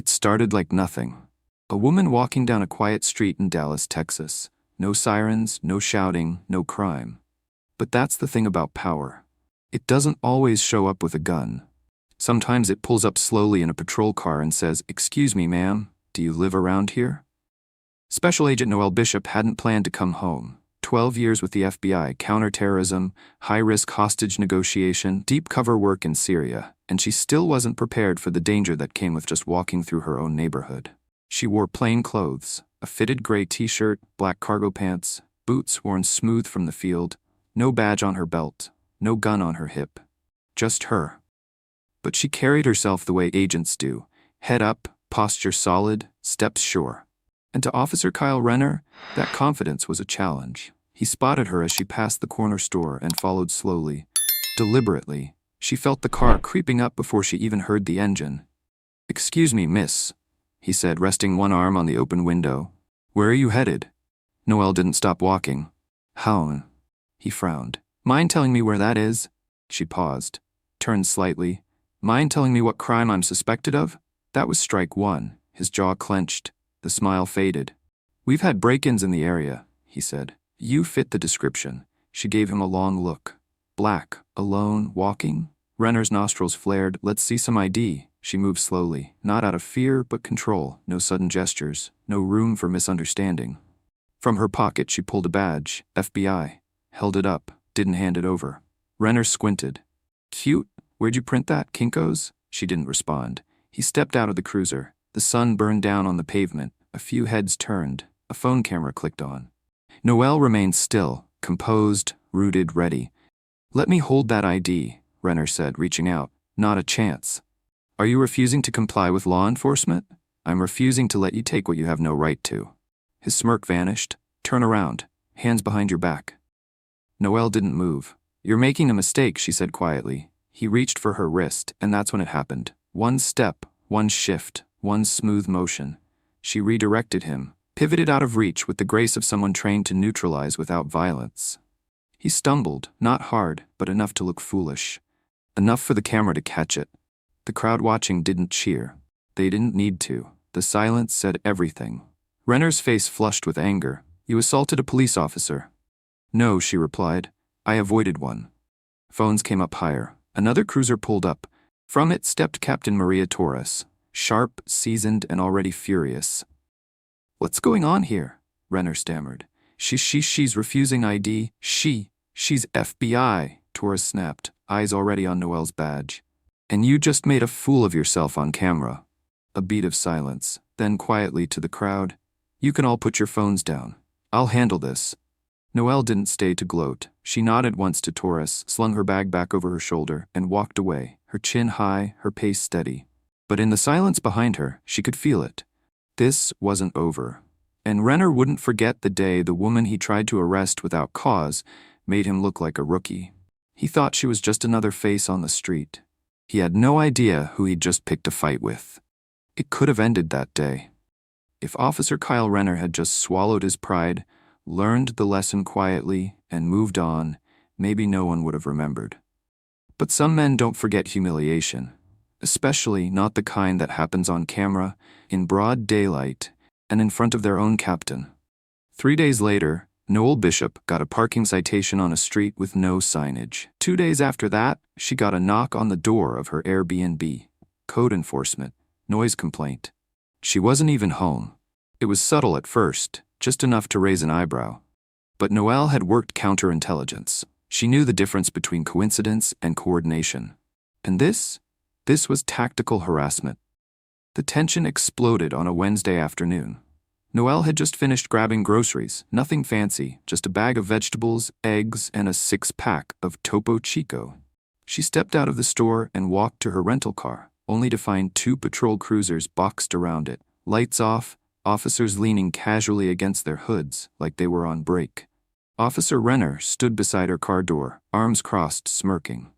It started like nothing. A woman walking down a quiet street in Dallas, Texas. No sirens, no shouting, no crime. But that's the thing about power. It doesn't always show up with a gun. Sometimes it pulls up slowly in a patrol car and says, "Excuse me, ma'am, do you live around here?" Special Agent Noelle Bishop hadn't planned to come home. 12 years with the FBI, counterterrorism, high-risk hostage negotiation, deep cover work in Syria, and she still wasn't prepared for the danger that came with just walking through her own neighborhood. She wore plain clothes, a fitted gray t-shirt, black cargo pants, boots worn smooth from the field, no badge on her belt, no gun on her hip. Just her. But she carried herself the way agents do, head up, posture solid, steps sure. And to Officer Kyle Renner, that confidence was a challenge. He spotted her as she passed the corner store and followed slowly, deliberately. She felt the car creeping up before she even heard the engine. "Excuse me, miss," he said, resting one arm on the open window. "Where are you headed?" Noelle didn't stop walking. "How?" He frowned. "Mind telling me where that is?" She paused, turned slightly. "Mind telling me what crime I'm suspected of?" That was strike one. His jaw clenched. The smile faded. "We've had break-ins in the area," he said. "You fit the description." She gave him a long look. "Black, alone, walking?" Renner's nostrils flared. "Let's see some ID." She moved slowly, not out of fear, but control. No sudden gestures, no room for misunderstanding. From her pocket, she pulled a badge, FBI, held it up, didn't hand it over. Renner squinted. "Cute. Where'd you print that, Kinko's?" She didn't respond. He stepped out of the cruiser. The sun burned down on the pavement. A few heads turned. A phone camera clicked on. Noelle remained still, composed, rooted, ready. "Let me hold that ID," Renner said, reaching out. "Not a chance." "Are you refusing to comply with law enforcement?" "I'm refusing to let you take what you have no right to." His smirk vanished. "Turn around. Hands behind your back." Noelle didn't move. "You're making a mistake," she said quietly. He reached for her wrist, and that's when it happened. One step, one shift, one smooth motion. She redirected him, pivoted out of reach with the grace of someone trained to neutralize without violence. He stumbled, not hard, but enough to look foolish. Enough for the camera to catch it. The crowd watching didn't cheer. They didn't need to. The silence said everything. Renner's face flushed with anger. "You assaulted a police officer." "No," she replied. "I avoided one." Phones came up higher. Another cruiser pulled up. From it stepped Captain Maria Torres. Sharp, seasoned, and already furious. "What's going on here?" Renner stammered. She's refusing ID. She's FBI," Torres snapped, eyes already on Noelle's badge. "And you just made a fool of yourself on camera." A beat of silence, then quietly to the crowd, "You can all put your phones down. I'll handle this." Noelle didn't stay to gloat. She nodded once to Torres, slung her bag back over her shoulder, and walked away, her chin high, her pace steady. But in the silence behind her, she could feel it. This wasn't over. And Renner wouldn't forget the day the woman he tried to arrest without cause made him look like a rookie. He thought she was just another face on the street. He had no idea who he'd just picked a fight with. It could have ended that day. If Officer Kyle Renner had just swallowed his pride, learned the lesson quietly, and moved on, maybe no one would have remembered. But some men don't forget humiliation. Especially not the kind that happens on camera, in broad daylight, and in front of their own captain. 3 days later, Noelle Bishop got a parking citation on a street with no signage. 2 days after that, she got a knock on the door of her Airbnb. Code enforcement, noise complaint. She wasn't even home. It was subtle at first, just enough to raise an eyebrow. But Noelle had worked counterintelligence. She knew the difference between coincidence and coordination. And this was tactical harassment. The tension exploded on a Wednesday afternoon. Noelle had just finished grabbing groceries, nothing fancy, just a bag of vegetables, eggs, and a 6-pack of Topo Chico. She stepped out of the store and walked to her rental car, only to find 2 patrol cruisers boxed around it, lights off, officers leaning casually against their hoods like they were on break. Officer Renner stood beside her car door, arms crossed, smirking.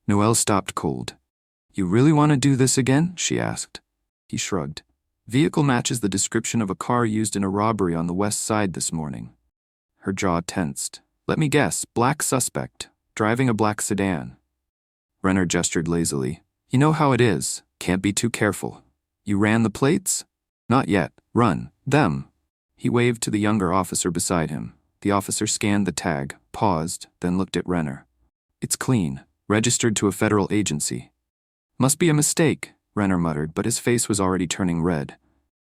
Noelle stopped cold. "You really want to do this again?" she asked. He shrugged. "Vehicle matches the description of a car used in a robbery on the west side this morning." Her jaw tensed. "Let me guess, black suspect, driving a black sedan." Renner gestured lazily. "You know how it is. Can't be too careful." You ran the plates? Not yet. Run. Them. He waved to the younger officer beside him. The officer scanned the tag, paused, then looked at Renner. It's clean. Registered to a federal agency. Must be a mistake, Renner muttered, but his face was already turning red.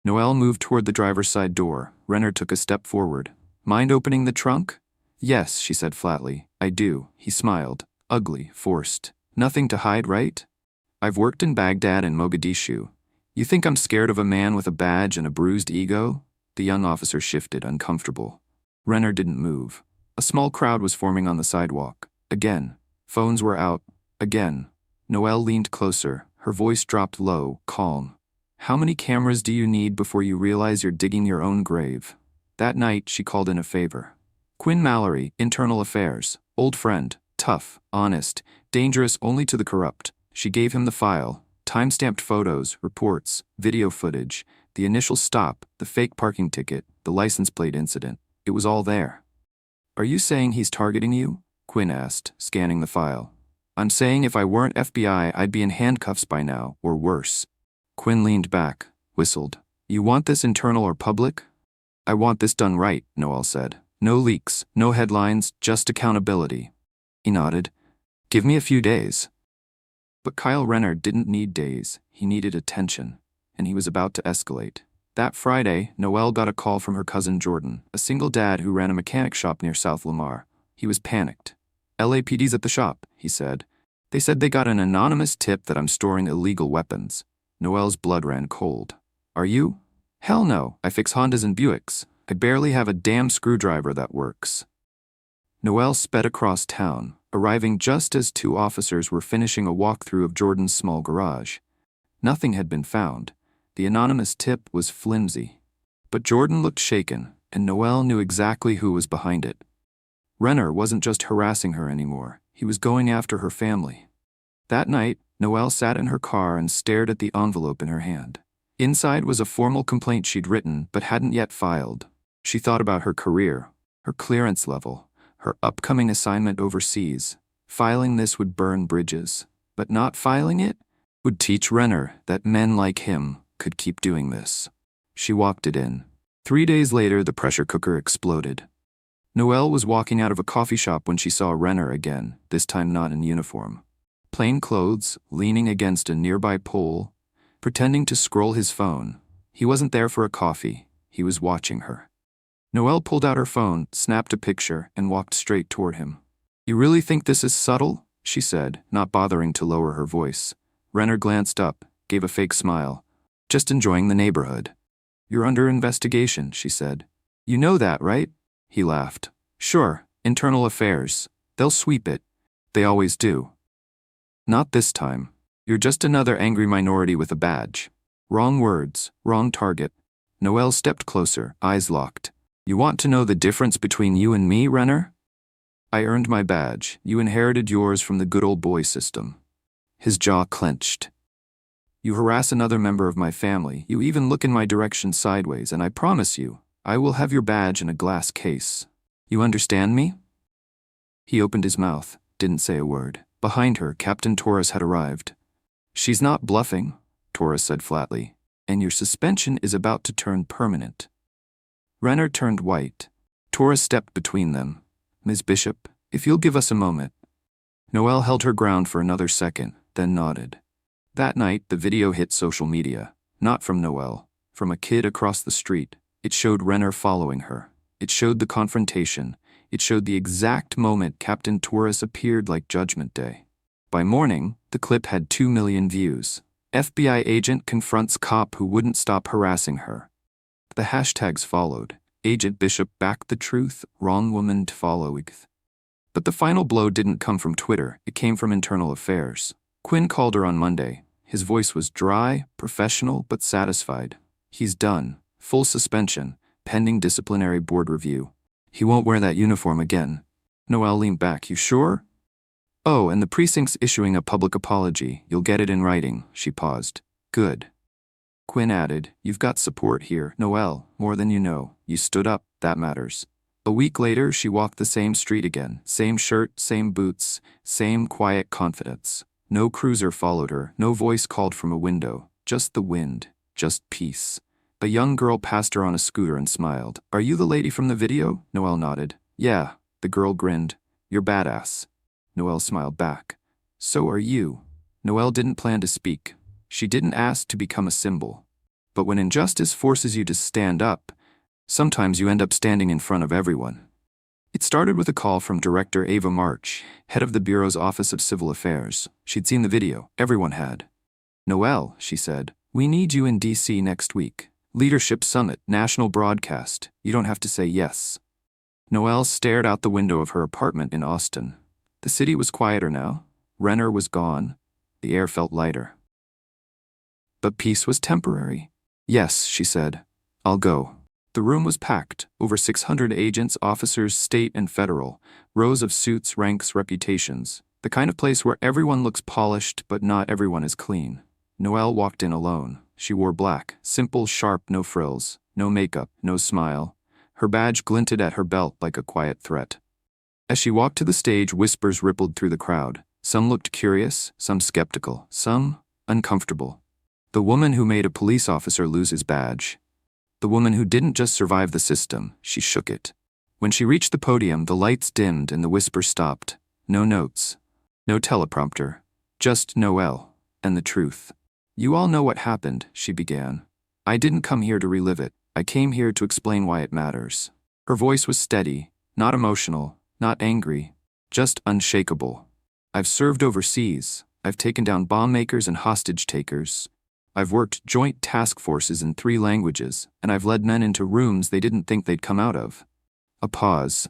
Noelle moved toward the driver's side door. Renner took a step forward. Mind opening the trunk? Yes, she said flatly. I do. He smiled. Ugly, forced. Nothing to hide, right? I've worked in Baghdad and Mogadishu. You think I'm scared of a man with a badge and a bruised ego? The young officer shifted, uncomfortable. Renner didn't move. A small crowd was forming on the sidewalk. Again. Phones were out. Again. Noelle leaned closer. Her voice dropped low, calm. How many cameras do you need before you realize you're digging your own grave? That night, she called in a favor. Quinn Mallory, Internal Affairs. Old friend. Tough, honest, dangerous only to the corrupt. She gave him the file. Time-stamped photos, reports, video footage, the initial stop, the fake parking ticket, the license plate incident. It was all there. Are you saying he's targeting you? Quinn asked, scanning the file. I'm saying if I weren't FBI, I'd be in handcuffs by now, or worse. Quinn leaned back, whistled. You want this internal or public? I want this done right, Noelle said. No leaks, no headlines, just accountability. He nodded. Give me a few days. But Kyle Renner didn't need days. He needed attention. And he was about to escalate. That Friday, Noelle got a call from her cousin Jordan, a single dad who ran a mechanic shop near South Lamar. He was panicked. LAPD's at the shop, he said. They said they got an anonymous tip that I'm storing illegal weapons. Noelle's blood ran cold. Are you? Hell no, I fix Hondas and Buicks. I barely have a damn screwdriver that works. Noelle sped across town, arriving just as two officers were finishing a walkthrough of Jordan's small garage. Nothing had been found. The anonymous tip was flimsy. But Jordan looked shaken, and Noelle knew exactly who was behind it. Renner wasn't just harassing her anymore. He was going after her family. That night, Noelle sat in her car and stared at the envelope in her hand. Inside was a formal complaint she'd written but hadn't yet filed. She thought about her career, her clearance level, her upcoming assignment overseas. Filing this would burn bridges, but not filing it would teach Renner that men like him could keep doing this. She walked it in. 3 days later, the pressure cooker exploded. Noelle was walking out of a coffee shop when she saw Renner again, this time not in uniform. Plain clothes, leaning against a nearby pole, pretending to scroll his phone. He wasn't there for a coffee. He was watching her. Noelle pulled out her phone, snapped a picture, and walked straight toward him. You really think this is subtle? She said, not bothering to lower her voice. Renner glanced up, gave a fake smile. Just enjoying the neighborhood. You're under investigation, she said. You know that, right? He laughed. Sure, internal affairs. They'll sweep it. They always do. Not this time. You're just another angry minority with a badge. Wrong words, wrong target. Noelle stepped closer, eyes locked. You want to know the difference between you and me, Renner? I earned my badge. You inherited yours from the good old boy system. His jaw clenched. You harass another member of my family. You even look in my direction sideways, and I promise you, I will have your badge in a glass case. You understand me? He opened his mouth, didn't say a word. Behind her, Captain Torres had arrived. She's not bluffing, Torres said flatly, and your suspension is about to turn permanent. Renner turned white. Torres stepped between them. Ms. Bishop, if you'll give us a moment. Noelle held her ground for another second, then nodded. That night, the video hit social media. Not from Noelle, from a kid across the street. It showed Renner following her. It showed the confrontation. It showed the exact moment Captain Torres appeared like Judgment Day. By morning, the clip had 2 million views. FBI agent confronts cop who wouldn't stop harassing her. The hashtags followed. Agent Bishop backed the truth, wrong woman to follow. But the final blow didn't come from Twitter. It came from Internal Affairs. Quinn called her on Monday. His voice was dry, professional, but satisfied. He's done. Full suspension, pending disciplinary board review. He won't wear that uniform again. Noelle leaned back. You sure? Oh, and the precinct's issuing a public apology. You'll get it in writing. She paused. Good. Quinn added, you've got support here, Noelle, more than you know. You stood up, that matters. A week later, she walked the same street again. Same shirt, same boots, same quiet confidence. No cruiser followed her, no voice called from a window. Just the wind, just peace. A young girl passed her on a scooter and smiled. "Are you the lady from the video?" Noelle nodded. "Yeah." The girl grinned. "You're badass." Noelle smiled back. "So are you." Noelle didn't plan to speak. She didn't ask to become a symbol. But when injustice forces you to stand up, sometimes you end up standing in front of everyone. It started with a call from Director Ava March, head of the Bureau's Office of Civil Affairs. She'd seen the video. Everyone had. "Noelle," she said, "we need you in D.C. next week. Leadership Summit, national broadcast. You don't have to say yes." Noelle stared out the window of her apartment in Austin. The city was quieter now. Renner was gone. The air felt lighter. But peace was temporary. "Yes," she said. "I'll go." The room was packed. Over 600 agents, officers, state and federal. Rows of suits, ranks, reputations. The kind of place where everyone looks polished, but not everyone is clean. Noelle walked in alone. She wore black, simple, sharp, no frills, no makeup, no smile. Her badge glinted at her belt like a quiet threat. As she walked to the stage, whispers rippled through the crowd. Some looked curious, some skeptical, some uncomfortable. The woman who made a police officer lose his badge. The woman who didn't just survive the system, she shook it. When she reached the podium, the lights dimmed and the whisper stopped. No notes. No teleprompter. Just Noelle. And the truth. "You all know what happened," she began. "I didn't come here to relive it. I came here to explain why it matters." Her voice was steady, not emotional, not angry, just unshakable. "I've served overseas. I've taken down bomb makers and hostage takers. I've worked joint task forces in 3 languages, and I've led men into rooms they didn't think they'd come out of." A pause.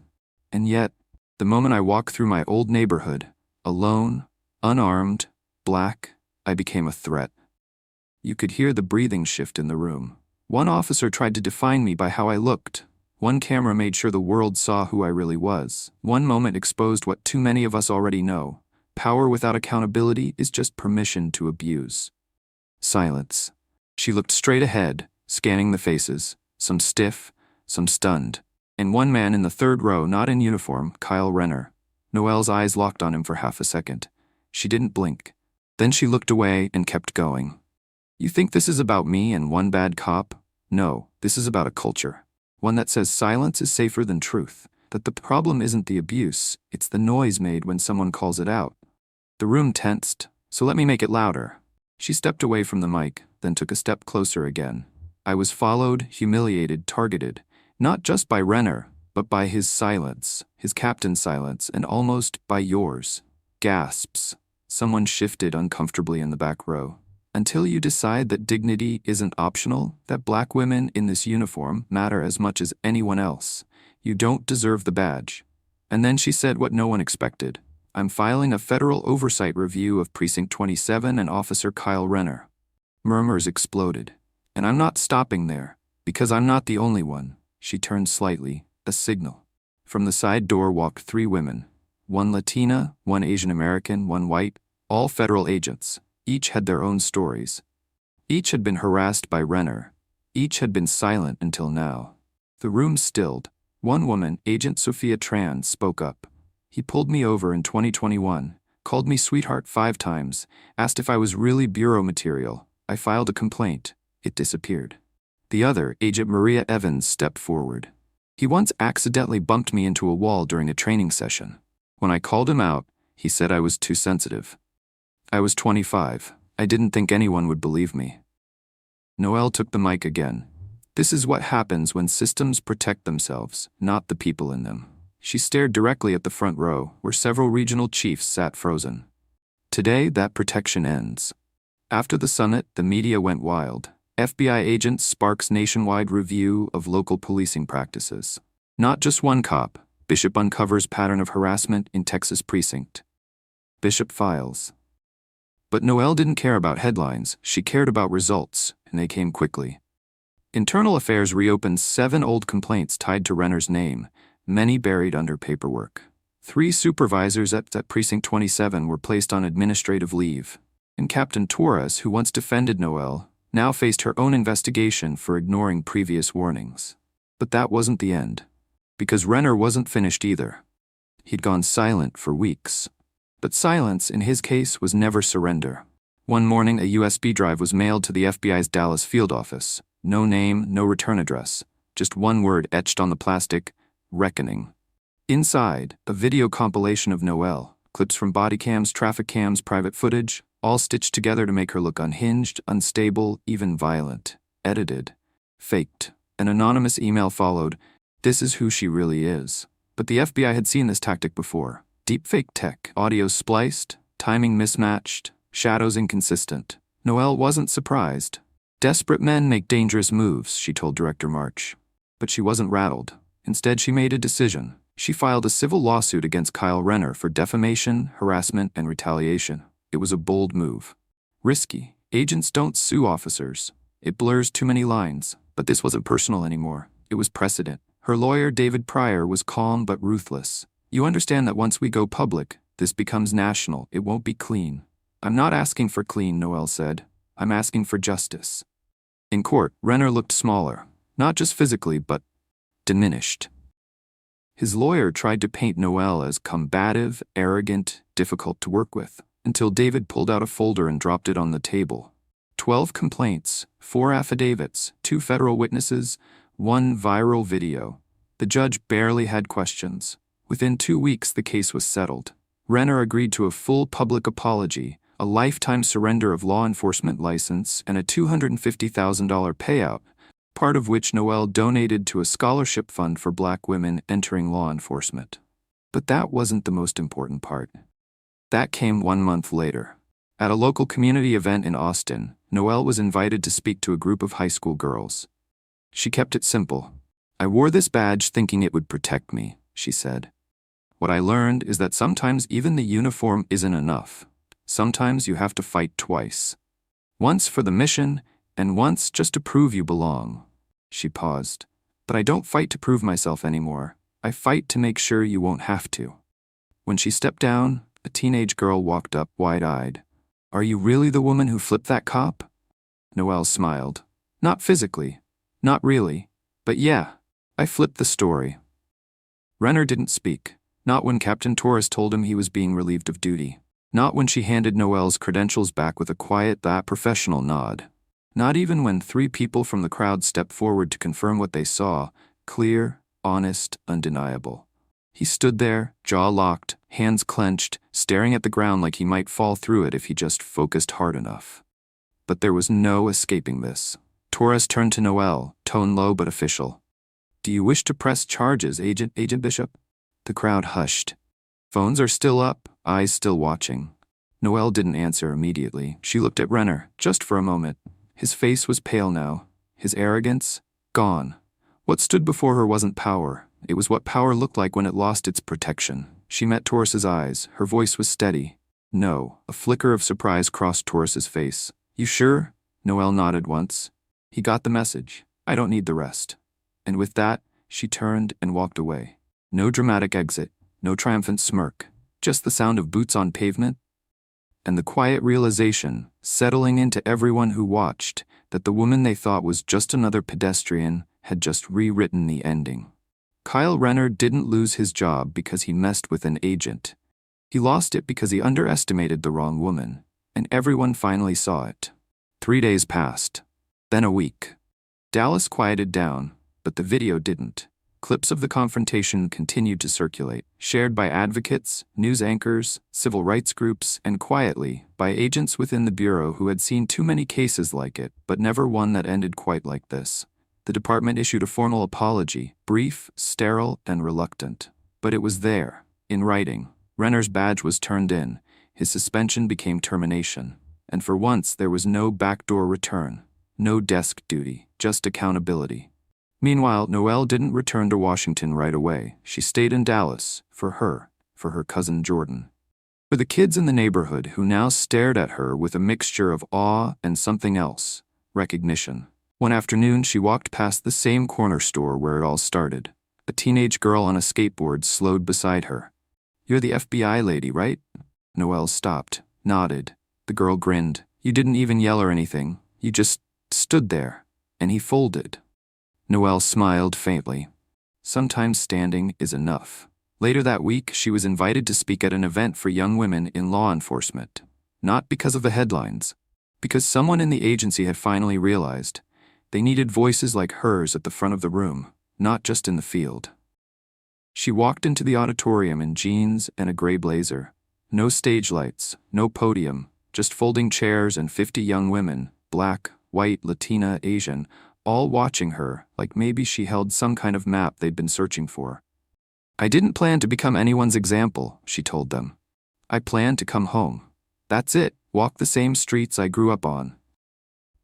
"And yet, the moment I walked through my old neighborhood, alone, unarmed, black, I became a threat." You could hear the breathing shift in the room. One officer tried to define me by how I looked. One camera made sure the world saw who I really was. One moment exposed what too many of us already know. Power without accountability is just permission to abuse. Silence. She looked straight ahead, scanning the faces, some stiff, some stunned. And one man in the 3rd row, not in uniform, Kyle Renner. Noelle's eyes locked on him for half a second. She didn't blink. Then she looked away and kept going. "You think this is about me and one bad cop? No, this is about a culture. One that says silence is safer than truth. That the problem isn't the abuse, it's the noise made when someone calls it out." The room tensed. "So let me make it louder." She stepped away from the mic, then took a step closer again. "I was followed, humiliated, targeted. Not just by Renner, but by his silence, his captain's silence, and almost by yours." Gasps. Someone shifted uncomfortably in the back row. "Until you decide that dignity isn't optional, that black women in this uniform matter as much as anyone else, you don't deserve the badge." And then she said what no one expected. "I'm filing a federal oversight review of Precinct 27 and Officer Kyle Renner." Murmurs exploded. "And I'm not stopping there, because I'm not the only one." She turned slightly, a signal. From the side door walked 3 women. One Latina, one Asian American, one white, all federal agents. Each had their own stories. Each had been harassed by Renner. Each had been silent until now. The room stilled. One woman, Agent Sophia Tran, spoke up. "He pulled me over in 2021, called me sweetheart 5 times, asked if I was really bureau material. I filed a complaint. It disappeared." The other, Agent Maria Evans, stepped forward. "He once accidentally bumped me into a wall during a training session. When I called him out, he said I was too sensitive. I was 25. I didn't think anyone would believe me." Noelle took the mic again. "This is what happens when systems protect themselves, not the people in them." She stared directly at the front row, where several regional chiefs sat frozen. Today, that protection ends. After the summit, the media went wild. FBI agent sparks nationwide review of local policing practices. Not just one cop. Bishop uncovers pattern of harassment in Texas precinct. Bishop files. But Noelle didn't care about headlines. She cared about results, and they came quickly. Internal Affairs reopened 7 old complaints tied to Renner's name, many buried under paperwork. 3 supervisors at Precinct 27 were placed on administrative leave, and Captain Torres, who once defended Noelle, now faced her own investigation for ignoring previous warnings. But that wasn't the end, because Renner wasn't finished either. He'd gone silent for weeks. But silence, in his case, was never surrender. One morning, a USB drive was mailed to the FBI's Dallas field office. No name, no return address. Just one word etched on the plastic: reckoning. Inside, a video compilation of Noelle, clips from body cams, traffic cams, private footage, all stitched together to make her look unhinged, unstable, even violent. Edited. Faked. An anonymous email followed. This is who she really is. But the FBI had seen this tactic before. Deepfake tech. Audio spliced, timing mismatched, shadows inconsistent. Noelle wasn't surprised. Desperate men make dangerous moves, she told Director March. But she wasn't rattled. Instead, she made a decision. She filed a civil lawsuit against Kyle Renner for defamation, harassment, and retaliation. It was a bold move. Risky. Agents don't sue officers. It blurs too many lines. But this wasn't personal anymore. It was precedent. Her lawyer, David Pryor, was calm but ruthless. You understand that once we go public, this becomes national. It won't be clean. I'm not asking for clean, Noelle said. I'm asking for justice. In court, Renner looked smaller. Not just physically, but diminished. His lawyer tried to paint Noelle as combative, arrogant, difficult to work with, until David pulled out a folder and dropped it on the table. 12 complaints, 4 affidavits, 2 federal witnesses, 1 viral video. The judge barely had questions. Within 2 weeks, the case was settled. Renner agreed to a full public apology, a lifetime surrender of law enforcement license, and a $250,000 payout, part of which Noelle donated to a scholarship fund for Black women entering law enforcement. But that wasn't the most important part. That came 1 month later. At a local community event in Austin, Noelle was invited to speak to a group of high school girls. She kept it simple. I wore this badge thinking it would protect me, she said. What I learned is that sometimes even the uniform isn't enough. Sometimes you have to fight twice. Once for the mission, and once just to prove you belong. She paused. But I don't fight to prove myself anymore. I fight to make sure you won't have to. When she stepped down, a teenage girl walked up wide-eyed. Are you really the woman who flipped that cop? Noelle smiled. Not physically. Not really. But yeah, I flipped the story. Renner didn't speak. Not when Captain Torres told him he was being relieved of duty. Not when she handed Noelle's credentials back with a quiet, professional nod. Not even when 3 people from the crowd stepped forward to confirm what they saw, clear, honest, undeniable. He stood there, jaw locked, hands clenched, staring at the ground like he might fall through it if he just focused hard enough. But there was no escaping this. Torres turned to Noelle, tone low but official. Do you wish to press charges, Agent Bishop? The crowd hushed. Phones are still up, eyes still watching. Noelle didn't answer immediately. She looked at Renner, just for a moment. His face was pale now. His arrogance, gone. What stood before her wasn't power. It was what power looked like when it lost its protection. She met Torres's eyes. Her voice was steady. No. A flicker of surprise crossed Torres's face. You sure? Noelle nodded once. He got the message. I don't need the rest. And with that, she turned and walked away. No dramatic exit, no triumphant smirk, just the sound of boots on pavement, and the quiet realization, settling into everyone who watched, that the woman they thought was just another pedestrian had just rewritten the ending. Kyle Renner didn't lose his job because he messed with an agent. He lost it because he underestimated the wrong woman, and everyone finally saw it. 3 days passed. Then a week. Dallas quieted down, but the video didn't. Clips of the confrontation continued to circulate, shared by advocates, news anchors, civil rights groups, and quietly, by agents within the Bureau who had seen too many cases like it, but never one that ended quite like this. The department issued a formal apology, brief, sterile, and reluctant. But it was there, in writing. Renner's badge was turned in. His suspension became termination. And for once, there was no backdoor return. No desk duty, just accountability. Meanwhile, Noelle didn't return to Washington right away. She stayed in Dallas, for her cousin Jordan. For the kids in the neighborhood who now stared at her with a mixture of awe and something else, recognition. One afternoon, she walked past the same corner store where it all started. A teenage girl on a skateboard slowed beside her. You're the FBI lady, right? Noelle stopped, nodded. The girl grinned. You didn't even yell or anything. You just stood there. And he folded. Noelle smiled faintly. Sometimes standing is enough. Later that week, she was invited to speak at an event for young women in law enforcement. Not because of the headlines. Because someone in the agency had finally realized they needed voices like hers at the front of the room, not just in the field. She walked into the auditorium in jeans and a gray blazer. No stage lights, no podium, just folding chairs and 50 young women, black, white, Latina, Asian, all watching her like maybe she held some kind of map they'd been searching for. "I didn't plan to become anyone's example," she told them. "I planned to come home. That's it, walk the same streets I grew up on."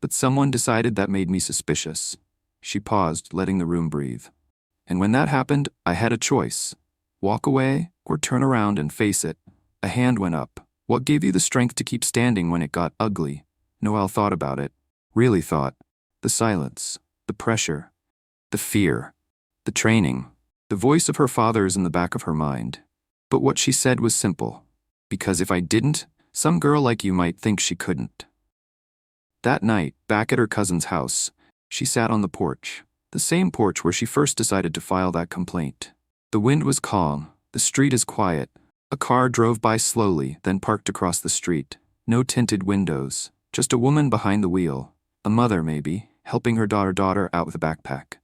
But someone decided that made me suspicious. She paused, letting the room breathe. And when that happened, I had a choice. Walk away or turn around and face it. A hand went up. "What gave you the strength to keep standing when it got ugly?" Noelle thought about it. Really thought. The silence, the pressure, the fear, the training. The voice of her father is in the back of her mind. But what she said was simple. "Because if I didn't, some girl like you might think she couldn't." That night, back at her cousin's house, she sat on the porch. The same porch where she first decided to file that complaint. The wind was calm. The street is quiet. A car drove by slowly, then parked across the street. No tinted windows. Just a woman behind the wheel. A mother, maybe, helping her daughter out with a backpack.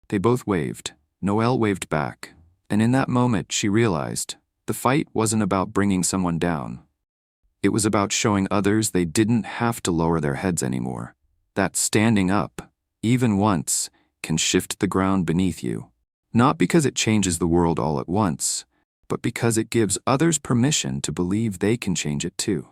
They both waved. Noelle waved back. And in that moment, she realized the fight wasn't about bringing someone down. It was about showing others they didn't have to lower their heads anymore. That standing up, even once, can shift the ground beneath you. Not because it changes the world all at once, but because it gives others permission to believe they can change it too.